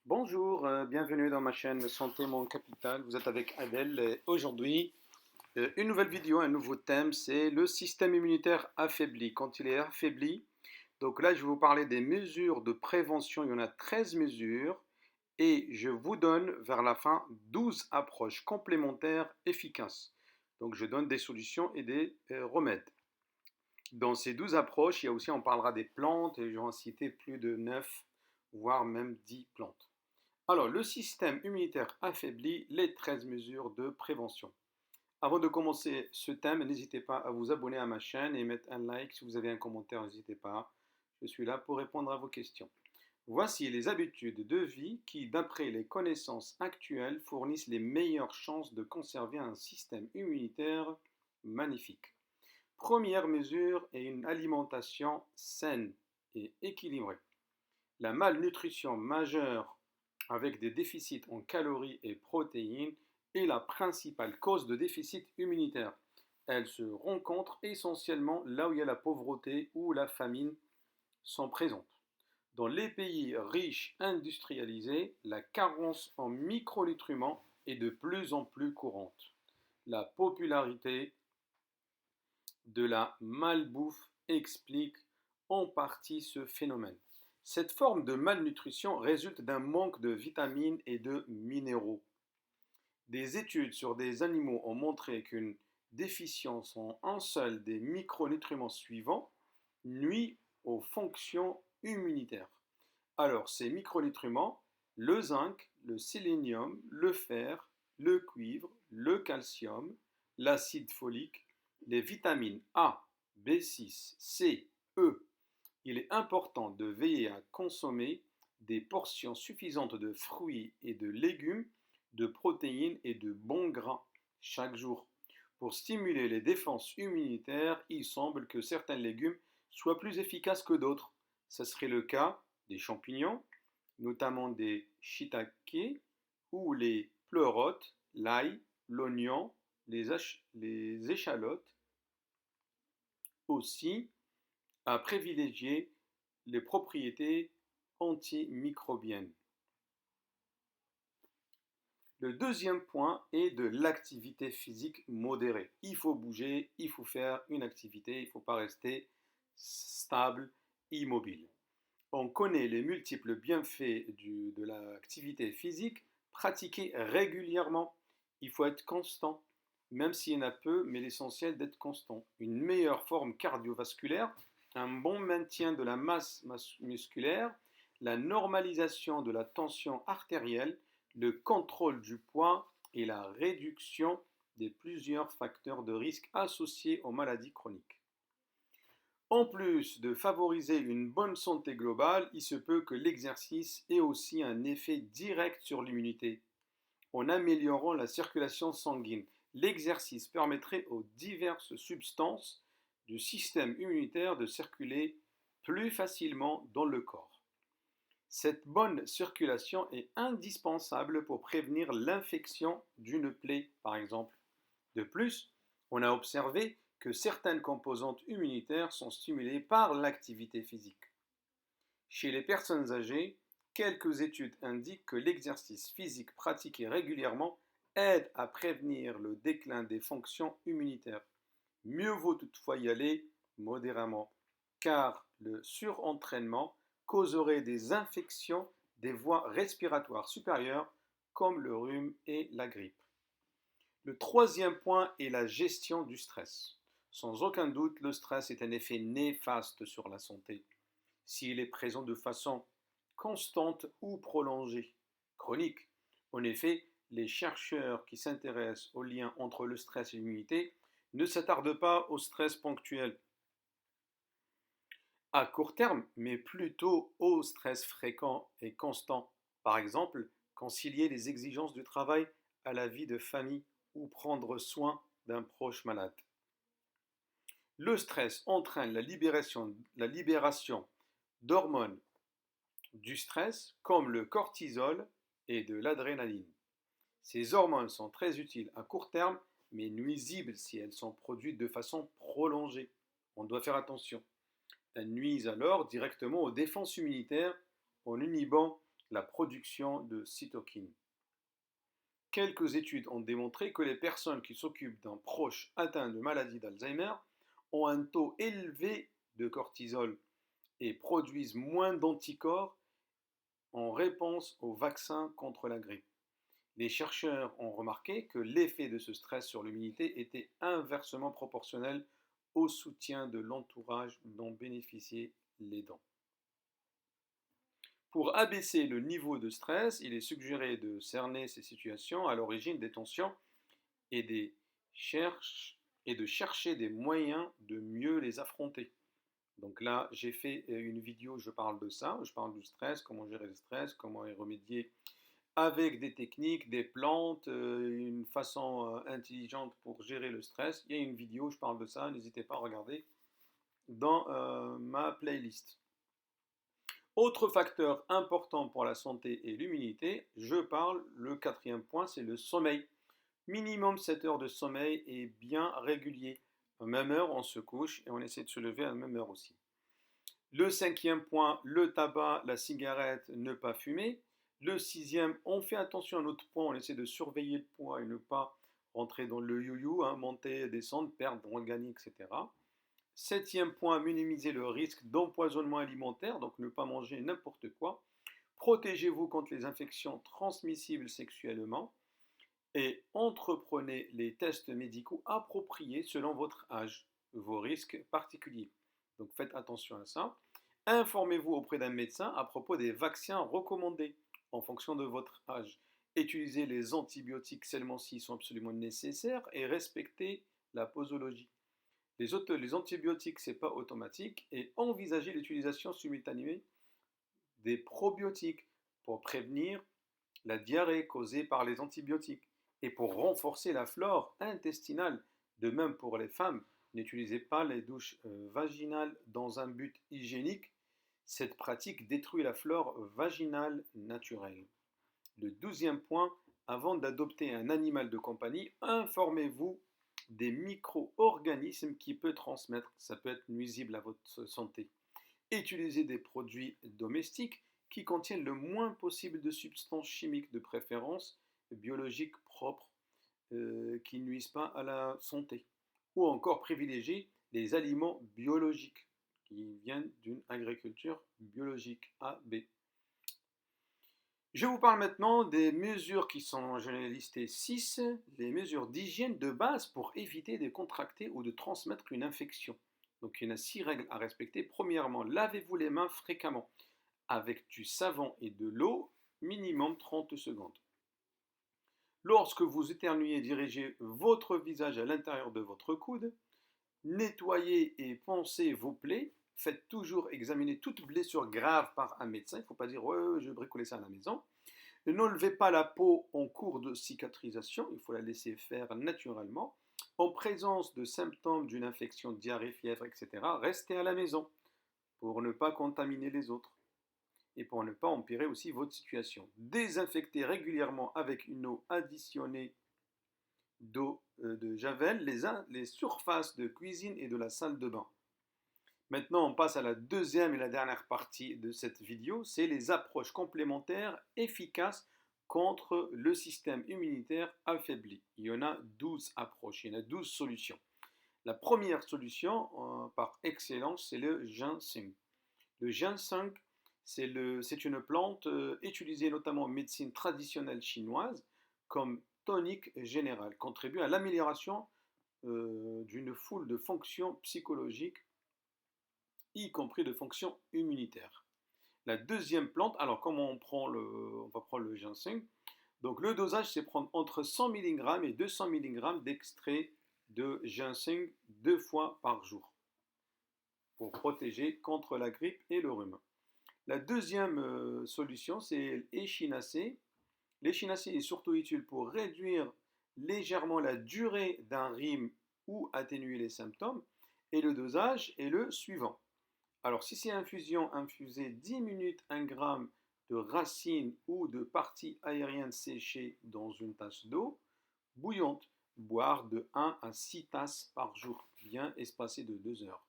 Bonjour, bienvenue dans ma chaîne Santé Mon Capital. Vous êtes avec Adèle. Et aujourd'hui, une nouvelle vidéo, un nouveau thème, c'est le système immunitaire affaibli. Quand il est affaibli, donc là, je vais vous parler des mesures de prévention. Il y en a 13 mesures et je vous donne vers la fin 12 approches complémentaires efficaces. Donc, je donne des solutions et des remèdes. Dans ces 12 approches, il y a aussi, on parlera des plantes et je vais en citer plus de 9, voire même 10 plantes. Alors, le système immunitaire affaibli, les 13 mesures de prévention. Avant de commencer ce thème, n'hésitez pas à vous abonner à ma chaîne et mettre un like. Si vous avez un commentaire, n'hésitez pas. Je suis là pour répondre à vos questions. Voici les habitudes de vie qui, d'après les connaissances actuelles, fournissent les meilleures chances de conserver un système immunitaire magnifique. Première mesure est une alimentation saine et équilibrée. La malnutrition majeure avec des déficits en calories et protéines est la principale cause de déficit immunitaire. Elle se rencontre essentiellement là où il y a la pauvreté ou la famine sont présentes. Dans les pays riches industrialisés, la carence en micronutriments est de plus en plus courante. La popularité de la malbouffe explique en partie ce phénomène. Cette forme de malnutrition résulte d'un manque de vitamines et de minéraux. Des études sur des animaux ont montré qu'une déficience en un seul des micronutriments suivants nuit aux fonctions immunitaires. Alors, ces micronutriments, le zinc, le sélénium, le fer, le cuivre, le calcium, l'acide folique, les vitamines A, B6, C, E. Il est important de veiller à consommer des portions suffisantes de fruits et de légumes, de protéines et de bons gras chaque jour. Pour stimuler les défenses immunitaires, il semble que certains légumes soient plus efficaces que d'autres. Ce serait le cas des champignons, notamment des shiitake ou les pleurotes, l'ail, l'oignon, les échalotes. Aussi, à privilégier les propriétés antimicrobiennes. Le deuxième point est de l'activité physique modérée. Il faut bouger, il faut faire une activité, il ne faut pas rester stable, immobile. On connaît les multiples bienfaits de l'activité physique pratiquée régulièrement. Il faut être constant, même s'il y en a peu, mais l'essentiel d'être constant. Une meilleure forme cardiovasculaire, un bon maintien de la masse musculaire, la normalisation de la tension artérielle, le contrôle du poids et la réduction des plusieurs facteurs de risque associés aux maladies chroniques. En plus de favoriser une bonne santé globale, il se peut que l'exercice ait aussi un effet direct sur l'immunité. En améliorant la circulation sanguine, l'exercice permettrait aux diverses substances du système immunitaire de circuler plus facilement dans le corps. Cette bonne circulation est indispensable pour prévenir l'infection d'une plaie, par exemple. De plus, on a observé que certaines composantes immunitaires sont stimulées par l'activité physique. Chez les personnes âgées, quelques études indiquent que l'exercice physique pratiqué régulièrement aide à prévenir le déclin des fonctions immunitaires. Mieux vaut toutefois y aller modérément, car le surentraînement causerait des infections des voies respiratoires supérieures comme le rhume et la grippe. Le troisième point est la gestion du stress. Sans aucun doute, le stress est un effet néfaste sur la santé. S'il est présent de façon constante ou prolongée, chronique. En effet, les chercheurs qui s'intéressent au lien entre le stress et l'immunité ne s'attardent pas au stress ponctuel à court terme, mais plutôt au stress fréquent et constant. Par exemple, concilier les exigences du travail à la vie de famille ou prendre soin d'un proche malade. Le stress entraîne la libération d'hormones du stress comme le cortisol et de l'adrénaline. Ces hormones sont très utiles à court terme, mais nuisibles si elles sont produites de façon prolongée. On doit faire attention. Elles nuisent alors directement aux défenses immunitaires en inhibant la production de cytokines. Quelques études ont démontré que les personnes qui s'occupent d'un proche atteint de maladie d'Alzheimer ont un taux élevé de cortisol et produisent moins d'anticorps en réponse au vaccin contre la grippe. Les chercheurs ont remarqué que l'effet de ce stress sur l'immunité était inversement proportionnel au soutien de l'entourage dont bénéficiaient les dents. Pour abaisser le niveau de stress, il est suggéré de cerner ces situations à l'origine des tensions et de chercher des moyens de mieux les affronter. Donc là, j'ai fait une vidéo, je parle de ça, je parle du stress, comment gérer le stress, comment y remédier avec des techniques, des plantes, une façon intelligente pour gérer le stress. Il y a une vidéo, je parle de ça, n'hésitez pas à regarder dans ma playlist. Autre facteur important pour la santé et l'immunité, le quatrième point, c'est le sommeil. Minimum 7 heures de sommeil et bien régulier. À la même heure, on se couche et on essaie de se lever à la même heure aussi. Le cinquième point, le tabac, la cigarette, ne pas fumer. Le sixième, on fait attention à notre poids, on essaie de surveiller le poids et ne pas rentrer dans le you-you, monter, descendre, perdre organique, etc. Septième point, minimiser le risque d'empoisonnement alimentaire, donc ne pas manger n'importe quoi. Protégez-vous contre les infections transmissibles sexuellement et entreprenez les tests médicaux appropriés selon votre âge, vos risques particuliers. Donc faites attention à ça. Informez-vous auprès d'un médecin à propos des vaccins recommandés en fonction de votre âge. Utilisez les antibiotiques seulement s'ils sont absolument nécessaires et respectez la posologie. Les antibiotiques, ce n'est pas automatique et envisagez l'utilisation simultanée des probiotiques pour prévenir la diarrhée causée par les antibiotiques et pour renforcer la flore intestinale. De même pour les femmes, n'utilisez pas les douches vaginales dans un but hygiénique. Cette pratique détruit la flore vaginale naturelle. Le 12e point, avant d'adopter un animal de compagnie, informez-vous des micro-organismes qui peuvent transmettre. Ça peut être nuisible à votre santé. Utilisez des produits domestiques qui contiennent le moins possible de substances chimiques, de préférence biologiques propres, qui ne nuisent pas à la santé. Ou encore privilégier les aliments biologiques qui viennent d'une agriculture biologique A, B. Je vous parle maintenant des mesures qui sont, je l'ai listé 6, les mesures d'hygiène de base pour éviter de contracter ou de transmettre une infection. Donc il y en a 6 règles à respecter. Premièrement, lavez-vous les mains fréquemment avec du savon et de l'eau, minimum 30 secondes. Lorsque vous éternuez, dirigez votre visage à l'intérieur de votre coude. Nettoyez et pansez vos plaies. Faites toujours examiner toute blessure grave par un médecin. Il ne faut pas dire ouais, je vais bricoler ça à la maison. N'enlevez pas la peau en cours de cicatrisation. Il faut la laisser faire naturellement. En présence de symptômes d'une infection, diarrhée, fièvre, etc., restez à la maison pour ne pas contaminer les autres et pour ne pas empirer aussi votre situation. Désinfectez régulièrement avec une eau additionnée d'eau de javel les surfaces de cuisine et de la salle de bain. Maintenant, on passe à la deuxième et la dernière partie de cette vidéo, c'est les approches complémentaires efficaces contre le système immunitaire affaibli. Il y en a 12 approches, il y en a 12 solutions. La première solution, par excellence, c'est le ginseng. Le ginseng, c'est une plante utilisée notamment en médecine traditionnelle chinoise comme tonique général, contribue à l'amélioration d'une foule de fonctions psychologiques, y compris de fonctions immunitaires. La deuxième plante, alors comment on va prendre le ginseng. Donc le dosage, c'est prendre entre 100 mg et 200 mg d'extrait de ginseng 2 fois par jour pour protéger contre la grippe et le rhume. La deuxième solution, c'est l'échinacée. L'échinacée est surtout utile pour réduire légèrement la durée d'un rhume ou atténuer les symptômes. Et le dosage est le suivant. Alors, si c'est infusion, infusez 10 minutes 1 g de racines ou de parties aériennes séchées dans une tasse d'eau bouillante. Boire de 1 à 6 tasses par jour, bien espacées de 2 heures.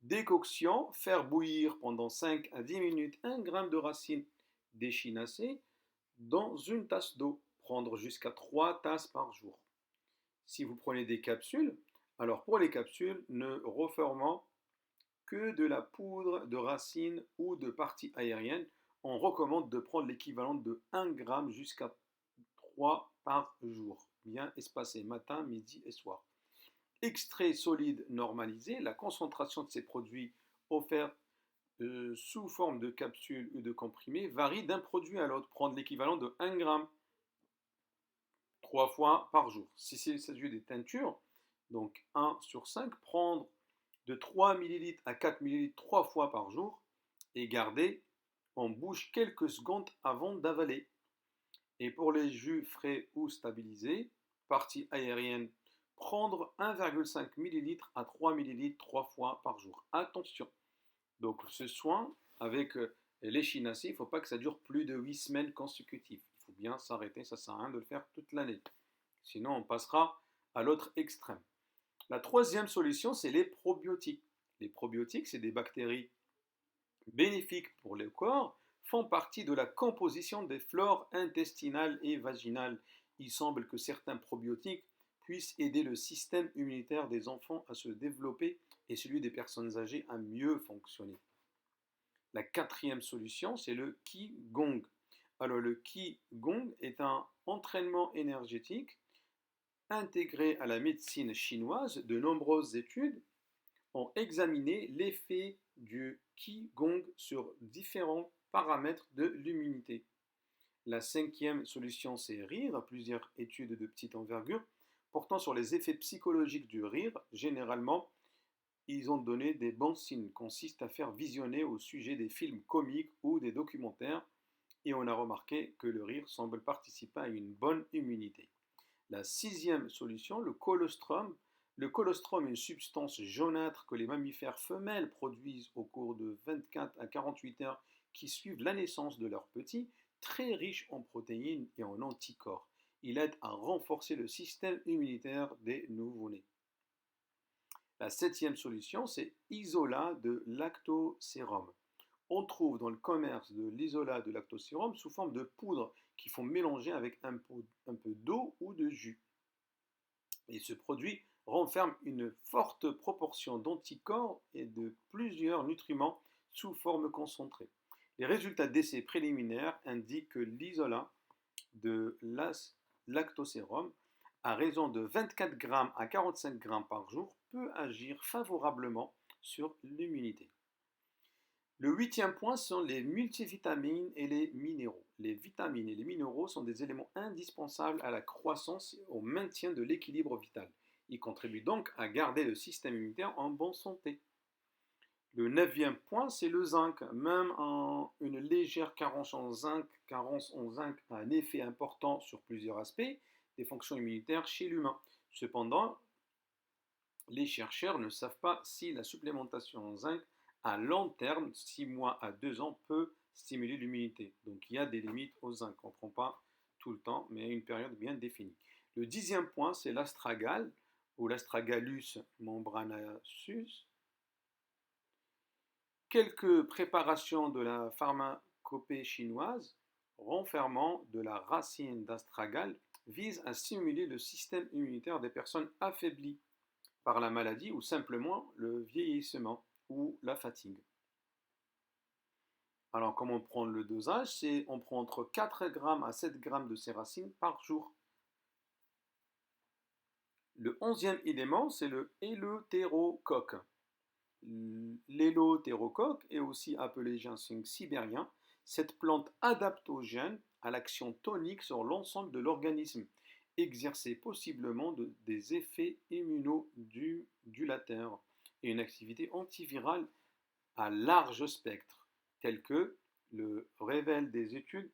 Décoction, faire bouillir pendant 5 à 10 minutes 1 g de racines d'échinacée dans une tasse d'eau. Prendre jusqu'à 3 tasses par jour. Si vous prenez des capsules, alors pour les capsules, ne reformant que de la poudre de racine ou de partie aérienne, on recommande de prendre l'équivalent de 1 gramme jusqu'à 3 par jour, bien espacé matin, midi et soir. Extrait solide normalisé, la concentration de ces produits offerts sous forme de capsules ou de comprimés varie d'un produit à l'autre. Prendre l'équivalent de 1 gramme 3 fois par jour. Si c'est s'agit des teintures, donc 1 sur 5, prendre de 3 ml à 4 ml 3 fois par jour et garder en bouche quelques secondes avant d'avaler. Et pour les jus frais ou stabilisés, partie aérienne, prendre 1,5 ml à 3 ml 3 fois par jour. Attention, donc ce soin avec l'échinacée, il ne faut pas que ça dure plus de 8 semaines consécutives. Il faut bien s'arrêter, ça ne sert à rien de le faire toute l'année. Sinon, on passera à l'autre extrême. La troisième solution, c'est les probiotiques. Les probiotiques, c'est des bactéries bénéfiques pour le corps, font partie de la composition des flores intestinales et vaginales. Il semble que certains probiotiques puissent aider le système immunitaire des enfants à se développer et celui des personnes âgées à mieux fonctionner. La quatrième solution, c'est le Qigong. Alors le Qigong est un entraînement énergétique intégré à la médecine chinoise. De nombreuses études ont examiné l'effet du Qigong sur différents paramètres de l'immunité. La cinquième solution, c'est rire. Plusieurs études de petite envergure portant sur les effets psychologiques du rire. Généralement, ils ont donné des bons signes, consistent à faire visionner au sujet des films comiques ou des documentaires, et on a remarqué que le rire semble participer à une bonne immunité. La sixième solution, le colostrum. Le colostrum est une substance jaunâtre que les mammifères femelles produisent au cours de 24 à 48 heures qui suivent la naissance de leurs petits, très riche en protéines et en anticorps. Il aide à renforcer le système immunitaire des nouveau-nés. La septième solution, c'est isolat de lactosérum. On trouve dans le commerce de l'isolat de lactosérum sous forme de poudre qu'il faut mélanger avec un peu d'eau ou de jus. Et ce produit renferme une forte proportion d'anticorps et de plusieurs nutriments sous forme concentrée. Les résultats d'essais préliminaires indiquent que l'isolat de lactosérum, à raison de 24 g à 45 g par jour, peut agir favorablement sur l'immunité. Le huitième point sont les multivitamines et les minéraux. Les vitamines et les minéraux sont des éléments indispensables à la croissance et au maintien de l'équilibre vital. Ils contribuent donc à garder le système immunitaire en bonne santé. Le neuvième point, c'est le zinc. Même une légère carence en zinc a un effet important sur plusieurs aspects des fonctions immunitaires chez l'humain. Cependant, les chercheurs ne savent pas si la supplémentation en zinc à long terme, 6 mois à 2 ans, peut stimuler l'immunité. Donc il y a des limites au zinc. On ne prend pas tout le temps, mais à une période bien définie. Le dixième point, c'est l'astragale, ou l'astragalus membranaceus. Quelques préparations de la pharmacopée chinoise, renfermant de la racine d'astragale, visent à stimuler le système immunitaire des personnes affaiblies par la maladie ou simplement le vieillissement ou la fatigue. Alors, comment prendre le dosage? On prend entre 4 g à 7 g de ces racines par jour. Le 11e élément, c'est le éleutérocoque. L'éleutérocoque est aussi appelé ginseng sibérien. Cette plante adaptogène a l'action tonique sur l'ensemble de l'organisme, exercer possiblement des effets immunodulateurs et une activité antivirale à large spectre, telle que le révèlent des études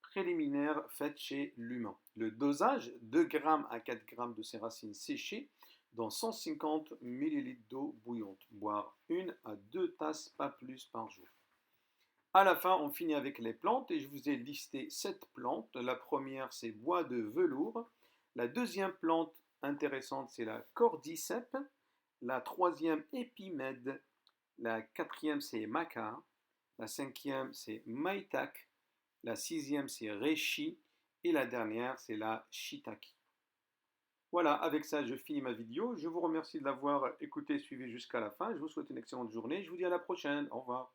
préliminaires faites chez l'humain. Le dosage, 2 g à 4 g de ces racines séchées dans 150 ml d'eau bouillante. Boire 1 à 2 tasses, pas plus par jour. À la fin, on finit avec les plantes et je vous ai listé 7 plantes. La première, c'est bois de velours. La deuxième plante intéressante, c'est la cordyceps. La troisième, épimède. La quatrième, c'est maca. La cinquième, c'est maitake. La sixième, c'est reishi. Et la dernière, c'est la shiitake. Voilà, avec ça, je finis ma vidéo. Je vous remercie de l'avoir écouté, suivi jusqu'à la fin. Je vous souhaite une excellente journée. Je vous dis à la prochaine. Au revoir.